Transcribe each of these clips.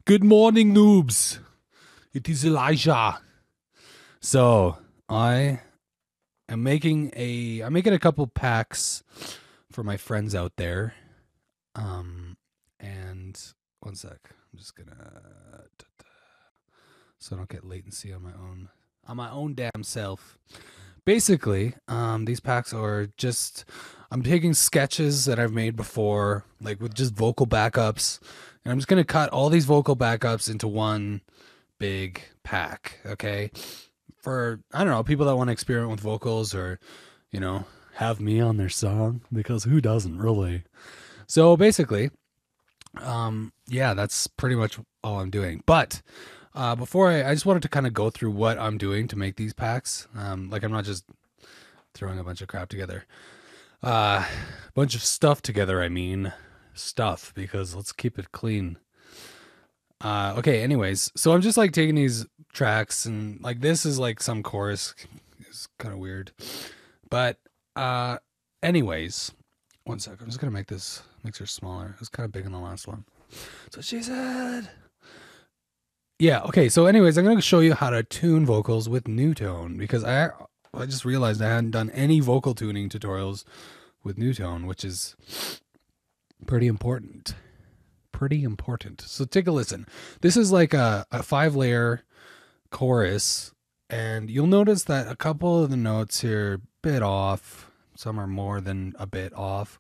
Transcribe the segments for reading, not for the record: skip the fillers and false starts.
Good morning, noobs. It is Elijah. So I'm making a couple packs for my friends out there. And one sec. I'm just gonna so I don't get latency on my own damn self. Basically, these packs are just I'm taking sketches that I've made before, like with just vocal backups, and I'm just gonna cut all these vocal backups into one big pack. Okay, for I don't know, people that want to experiment with vocals or have me on their song, because who doesn't really? So basically, yeah, that's pretty much all I'm doing. But before I just wanted to kind of go through what I'm doing to make these packs. Like I'm not just throwing a bunch of crap together. Bunch of stuff together, I mean. Stuff, because let's keep it clean. Okay, anyways, so I'm just like taking these tracks and like this is like some chorus. It's kind of weird. But anyways, one sec. I'm just going to make this mixer smaller. It was kind of big in the last one. So she said. Yeah, okay, so anyways, I'm going to show you how to tune vocals with NewTone, because I just realized I hadn't done any vocal tuning tutorials with NewTone, which is pretty important. Pretty important. So take a listen. This is like a 5-layer chorus, and you'll notice that a couple of the notes here are a bit off. Some are more than a bit off,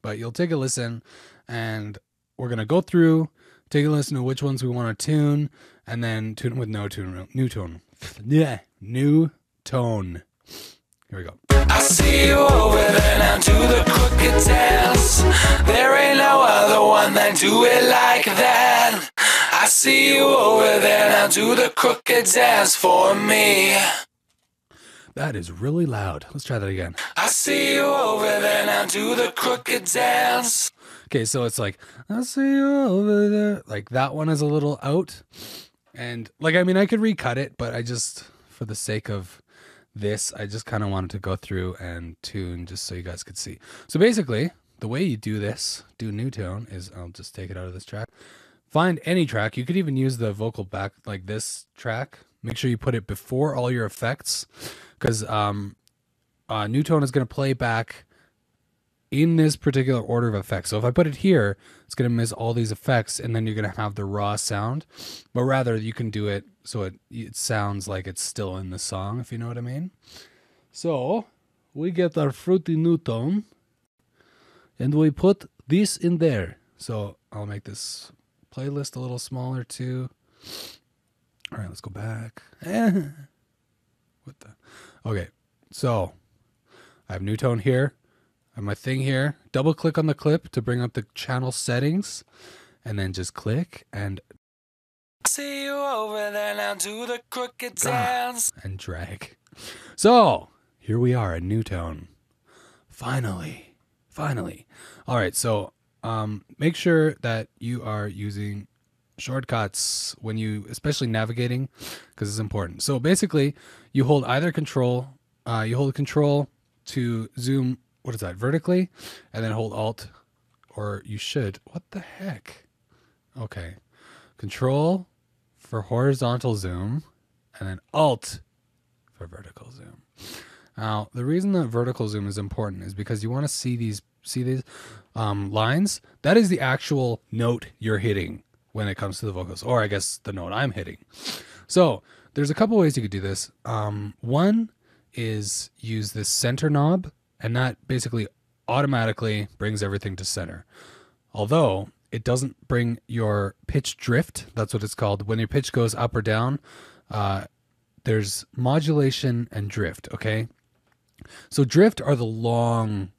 but you'll take a listen, and we're going to go through, take a listen to which ones we want to tune, and then tune them with NewTone. Yeah, NewTone. Here we go. I see you over there now, do the crooked dance. There ain't no other one that do it like that. I see you over there now, do the crooked dance for me. That is really loud. Let's try that again. I see you over there now, do the crooked dance. Okay, so it's like, I see you over there. Like that one is a little out. And like, I mean, I could recut it, but I just, for the sake of this, I just kind of wanted to go through and tune just so you guys could see. So basically, the way you do this, do NewTone, is I'll just take it out of this track. Find any track. You could even use the vocal back, like this track. Make sure you put it before all your effects, because NewTone is going to play back in this particular order of effects. So if I put it here, it's going to miss all these effects, and then you're going to have the raw sound. But rather, you can do it so it sounds like it's still in the song, if you know what I mean. So we get our fruity NewTone, and we put this in there. So I'll make this playlist a little smaller too. All right, let's go back. What the? Okay, so I have NewTone here. I have my thing here. Double click on the clip to bring up the channel settings, and then just click and See you over there now, do the crooked dance. And drag. So here we are at NewTone. Finally. All right, so make sure that you are using shortcuts when you, especially navigating, because it's important. So basically, you hold either control. You hold control to zoom. What is that? Vertically, and then hold Alt, or you should. What the heck? Okay, Control for horizontal zoom, and then Alt for vertical zoom. Now, the reason that vertical zoom is important is because you want to see these lines. That is the actual note you're hitting when it comes to the vocals, or I guess the note I'm hitting. So there's a couple ways you could do this. One is use this center knob, and that basically automatically brings everything to center. Although it doesn't bring your pitch drift. That's what it's called. When your pitch goes up or down, there's modulation and drift, okay? So drift are the long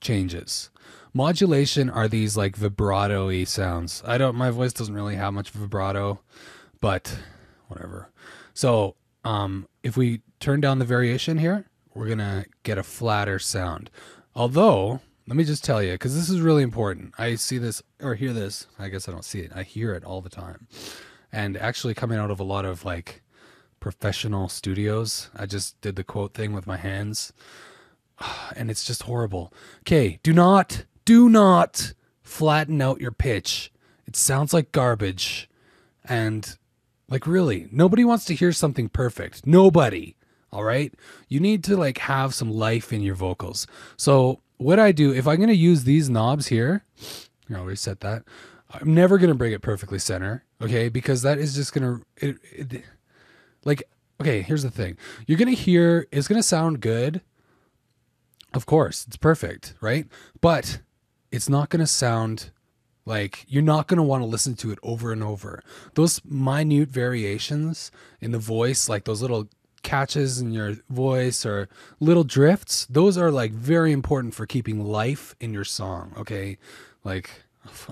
changes. Modulation are these like vibrato-y sounds. My voice doesn't really have much vibrato, but whatever. So if we turn down the variation here, we're going to get a flatter sound. Although, let me just tell you, because this is really important. I see this or hear this. I guess I don't see it. I hear it all the time. And actually coming out of a lot of like professional studios. I just did the quote thing with my hands. And it's just horrible. Okay, do not flatten out your pitch. It sounds like garbage. And like, really, nobody wants to hear something perfect. Nobody. All right. You need to like have some life in your vocals. So what I do, if I'm going to use these knobs here, I'll reset that. I'm never going to bring it perfectly center. Okay. Because that is just going to, like, okay, here's the thing. You're going to hear, it's going to sound good. Of course, it's perfect, right? But it's not going to sound like, you're not going to want to listen to it over and over. Those minute variations in the voice, like those little catches in your voice or little drifts, those are like very important for keeping life in your song, okay? Like,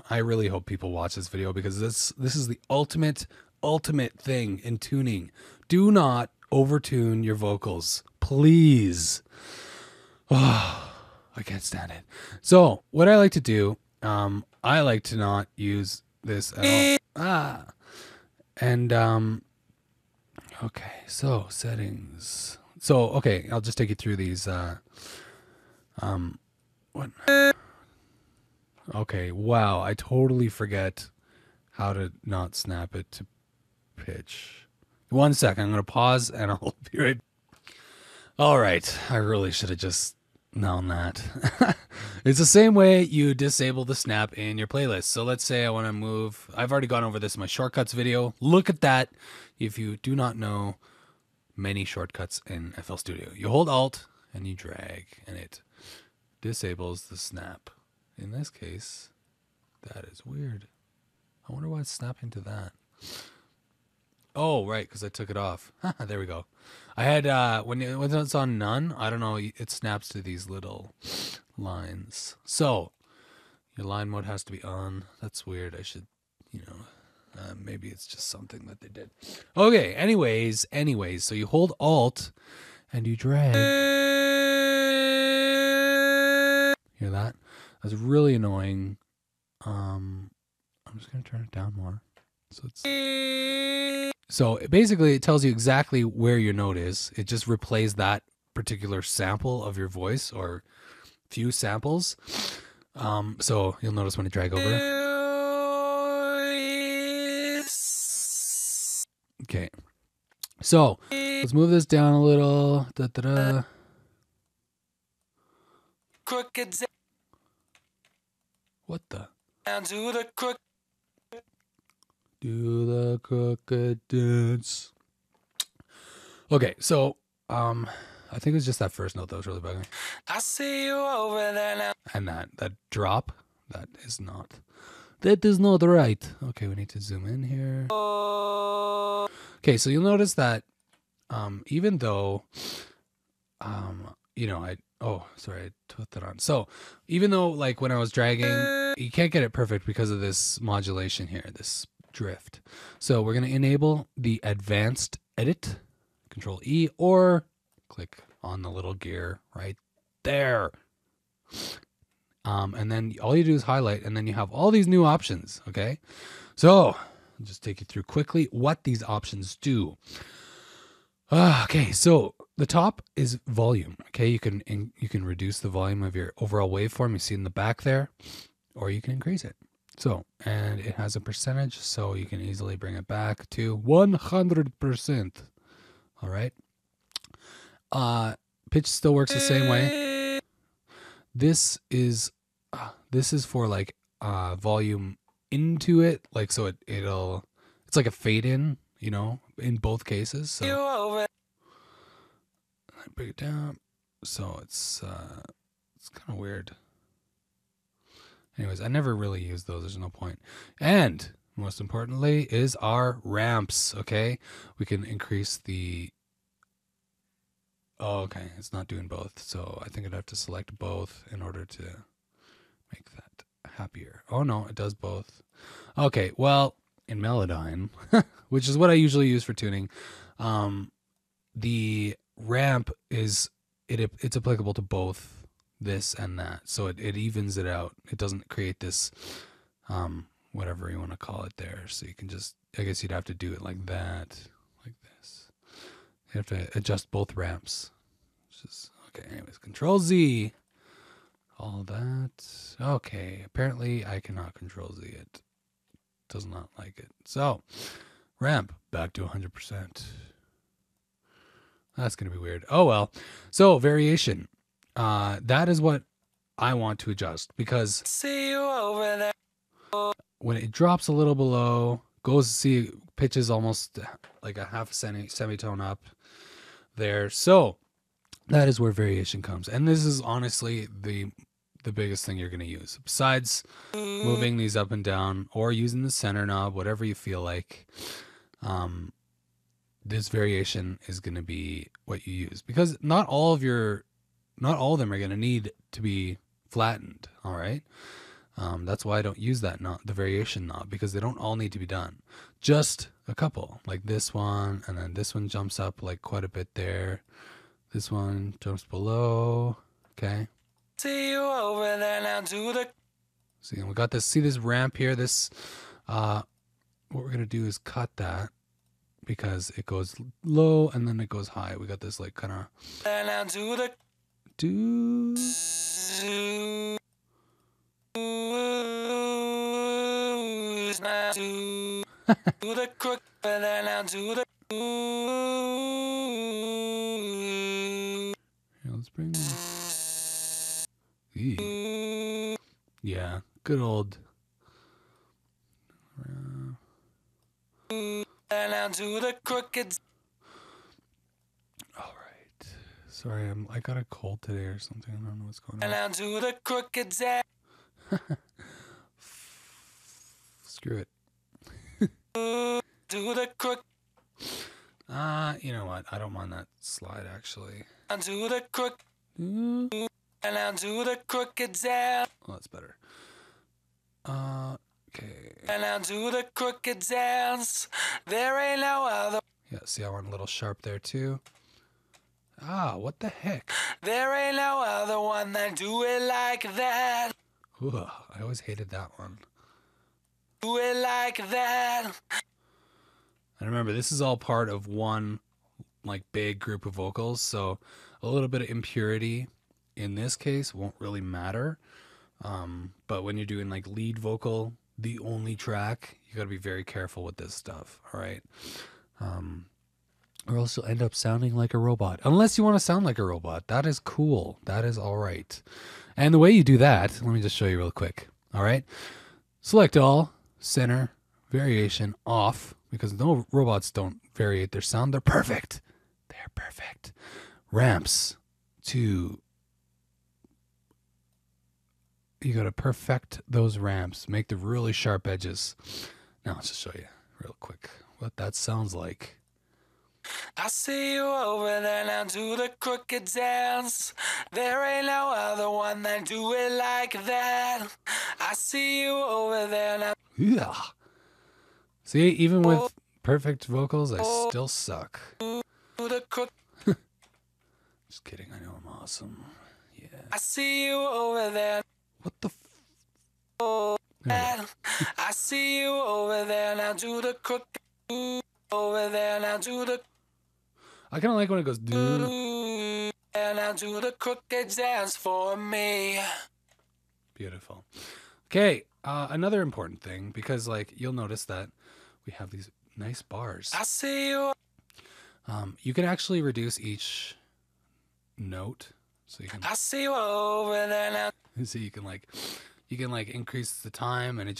I really hope people watch this video because this is the ultimate thing in tuning. Do not overtune your vocals, please. Oh, I can't stand it. So what I like to do, I like to not use this at all. And okay, so settings. So okay, I'll just take you through these. What? Okay, wow, I totally forget how to not snap it to pitch. 1 second, I'm gonna pause and I'll be right. All right, I really should have just known that. It's the same way you disable the snap in your playlist. So let's say I want to move. I've already gone over this in my shortcuts video. Look at that. If you do not know many shortcuts in FL Studio, you hold Alt and you drag and it disables the snap. In this case, that is weird. I wonder why it's snapping to that. Oh, right, because I took it off. There we go. I had, when it's on none, I don't know, it snaps to these little lines. So, your line mode has to be on. That's weird. I should, maybe it's just something that they did. Okay, anyways, so you hold Alt and you drag. Hear that? That's really annoying. I'm just going to turn it down more. So basically it tells you exactly where your note is. It just replays that particular sample of your voice or few samples. So you'll notice when I drag over. Okay. So let's move this down a little. What the? Do the crooked dance. Okay, so I think it's just that first note that was really bugging me. I see you over there now. And that drop, that is not right. Okay, we need to zoom in here. Okay, so you'll notice that even though I put that on. So even though like when I was dragging, you can't get it perfect because of this modulation here, this drift. So we're going to enable the advanced edit, Control E, or click on the little gear right there. And then all you do is highlight, and then you have all these new options. Okay. So I'll just take you through quickly what these options do. Okay. So the top is volume. Okay. You can reduce the volume of your overall waveform. You see in the back there, or you can increase it. So, and it has a percentage, so you can easily bring it back to 100%. All right. Pitch still works the same way. This is for like volume into it, like so it's like a fade in, in both cases. So I bring it down, so it's kind of weird. Anyways, I never really use those. There's no point. And most importantly is our ramps. Okay, we can increase the. Oh, okay, it's not doing both, so I think I'd have to select both in order to make that happier. Oh no, it does both. Okay, well, in Melodyne, which is what I usually use for tuning, the ramp it's applicable to both this and that, so it evens it out. It doesn't create this whatever you want to call it there. So you can just, I guess you'd have to do it like that, like this. You have to adjust both ramps. Just okay. Anyways, Control Z, all that. Okay, apparently I cannot Control Z it. does not like it. So ramp back to 100%. That's going to be weird. Oh, well. So variation. That is what I want to adjust because See you over there. when it drops a little below, pitches almost like a half semitone up there. So that is where variation comes. And this is honestly the biggest thing you're going to use. Besides moving these up and down or using the center knob, whatever you feel like, this variation is going to be what you use. Because not all of them are going to need to be flattened, all right? That's why I don't use that knob, the variation knob, because they don't all need to be done. Just a couple, like this one, and then this one jumps up like quite a bit there. This one jumps below. Okay. See you over there now. Do the. See, and we got this. See this ramp here. This, what we're gonna do is cut that because it goes low and then it goes high. We got this like kind of. Now do the. Do. Now do the crook. Now do the. Here, let's bring this. Eee. Yeah, good old. Now do the crooked. All right. Sorry, I got a cold today or something. I don't know what's going on. Now do the crooked. Screw it. Do the crook. You know what? I don't mind that slide actually. Now do the crook. Oh, Now do the crooked down. that's better. Okay. And now do the crooked dance. There ain't no other. Yeah, see, I went a little sharp there too. Ah, what the heck? There ain't no other one that do it like that. Ooh, I always hated that one. Do it like that. And remember, this is all part of one like big group of vocals, so a little bit of impurity in this case won't really matter. But when you're doing like lead vocal, the only track, you gotta be very careful with this stuff, all right? Or else you'll end up sounding like a robot. Unless you want to sound like a robot. That is cool. That is all right. And the way you do that, let me just show you real quick. All right? Select all, center, variation, off, because no robots don't variate their sound. They're perfect. They're perfect. Ramps to... You got to perfect those ramps. Make the really sharp edges. Now let's just show you real quick what that sounds like. I see you over there now do the crooked dance. There ain't no other one that do it like that. I see you over there now. Yeah. See, even with perfect vocals, I still suck. Do the crook. Just kidding. I know I'm awesome. Yeah. I see you over there. What the I see you over there now do the crooked. Over there now do the. I kind of like when it goes do. And now do the crooked dance for me. Beautiful. Okay, another important thing, because like you'll notice that we have these nice bars. I see you. You can actually reduce each note, so you can. I see you over there now. So you can like increase the time, and it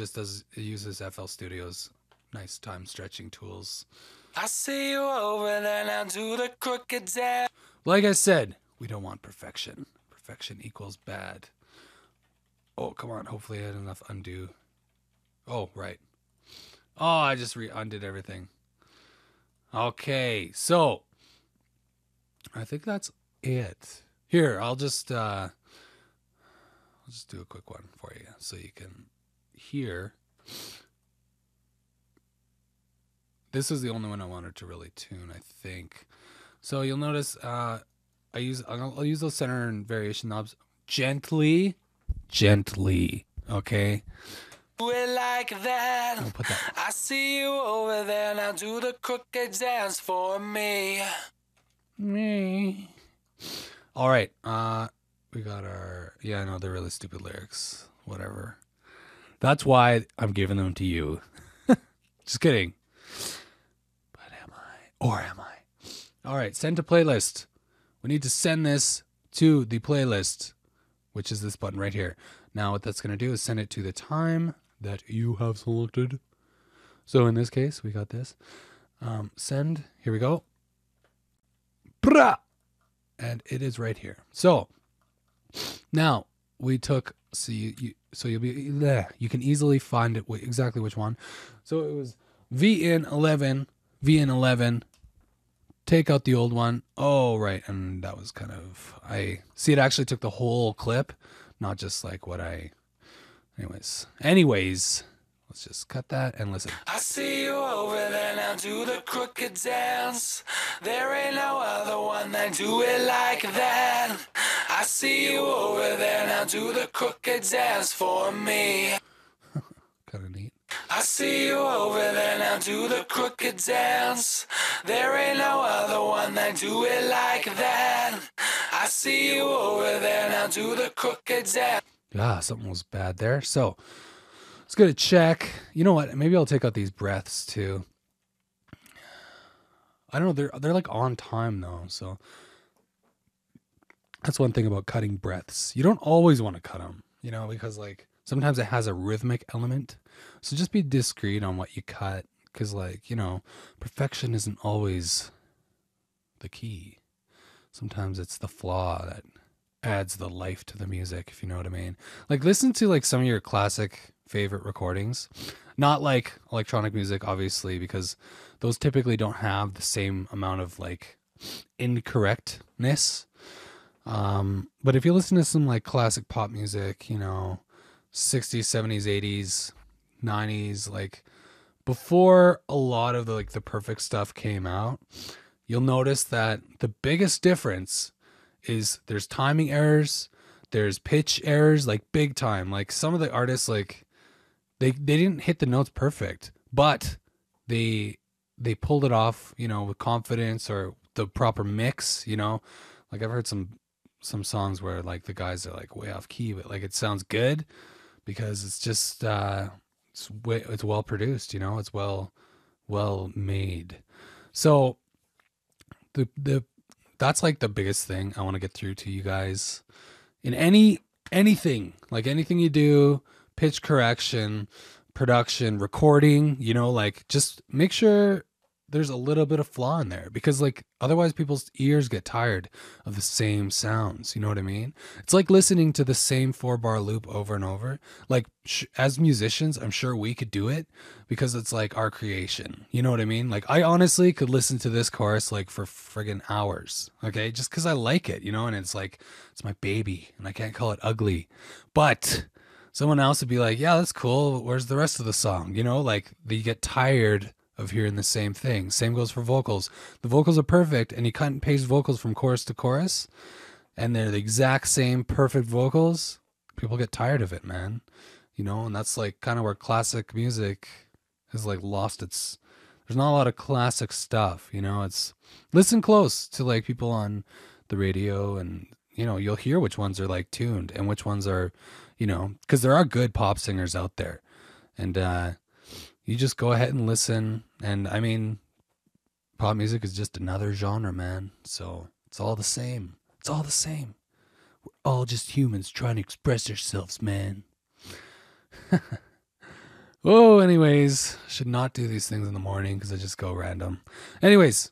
uses FL Studio's nice time stretching tools. I see you over there now do the crooked dance. Like I said, we don't want perfection. Perfection equals bad. Oh, come on. Hopefully I had enough undo. Oh, right. Oh, I just undid everything. Okay, so I think that's it. Here, I'll just do a quick one for you so you can hear. This is the only one I wanted to really tune, I think. So you'll notice I'll use those center and variation knobs gently, okay? Do it like that. I'll put that. I see you over there now do the crooked dance for me. Me. All right. We got our. Yeah, I know they're really stupid lyrics. Whatever. That's why I'm giving them to you. Just kidding. But am I? Or am I? All right, send to playlist. We need to send this to the playlist, which is this button right here. Now what that's going to do is send it to the time that you have selected. So in this case, we got this. Send. Here we go. Brah! And it is right here. So now we took. So you'll be there. You can easily find it exactly which one. So it was VN11. Take out the old one. Oh, right. And that was kind of, I see it actually took the whole clip, not just like what I, anyways, let's just cut that and listen. I see you over there now, do the crooked dance. There ain't no other one that do it like that. I see you over there now, do the crooked dance for me. Kind of neat. I see you over there now, do the crooked dance. There ain't no other one that do it like that. I see you over there now, do the crooked dance. Yeah, something was bad there. So let's get a check. You know what? Maybe I'll take out these breaths too. I don't know. They're like on time though. So that's one thing about cutting breaths. You don't always want to cut them, because like sometimes it has a rhythmic element. So just be discreet on what you cut. Because perfection isn't always the key. Sometimes it's the flaw that adds the life to the music, if you know what I mean. Like listen to like some of your classic favorite recordings. Not like electronic music, obviously, because those typically don't have the same amount of like incorrectness. But if you listen to some like classic pop music, 60s, 70s, 80s, 90s, like before a lot of the perfect stuff came out, you'll notice that the biggest difference is there's timing errors, there's pitch errors, like big time. Like some of the artists, like they didn't hit the notes perfect, but they pulled it off, with confidence or the proper mix, Like I've heard some songs where like the guys are like way off key, but like it sounds good because it's just it's well produced, it's well made. So that's like the biggest thing I want to get through to you guys in anything you do, pitch correction, production, recording, like just make sure there's a little bit of flaw in there because like otherwise people's ears get tired of the same sounds. You know what I mean? It's like listening to the same 4-bar loop over and over. Like as musicians, I'm sure we could do it because it's like our creation. You know what I mean? Like I honestly could listen to this chorus like for friggin' hours. Okay. Just cause I like it, and it's like, it's my baby and I can't call it ugly, but someone else would be like, yeah, that's cool. But where's the rest of the song? Like they get tired of hearing the same thing. Same goes for vocals. The vocals are perfect and you cut and paste vocals from chorus to chorus and they're the exact same perfect vocals. People get tired of it, man. And that's like kind of where classic music has like lost its, there's not a lot of classic stuff, it's listen close to like people on the radio and, you'll hear which ones are like tuned and which ones are, because there are good pop singers out there and, you just go ahead and listen. And I mean, pop music is just another genre, man. So it's all the same. It's all the same. We're all just humans trying to express ourselves, man. Oh, anyways, should not do these things in the morning because I just go random. Anyways,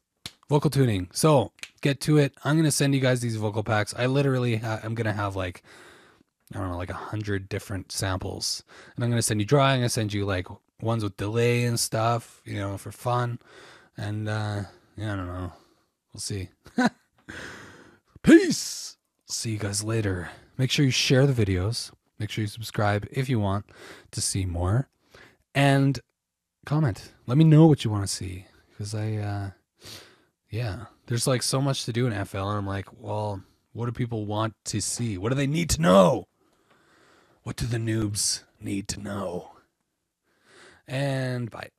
vocal tuning. So get to it. I'm going to send you guys these vocal packs. I literally, I'm going to have like, I don't know, like 100 different samples. And I'm going to send you dry. I'm going to send you like ones with delay and stuff, for fun. And, I don't know. We'll see. Peace. See you guys later. Make sure you share the videos. Make sure you subscribe if you want to see more. And comment. Let me know what you want to see. Because there's like so much to do in FL. And I'm like, well, what do people want to see? What do they need to know? What do the noobs need to know? And bye.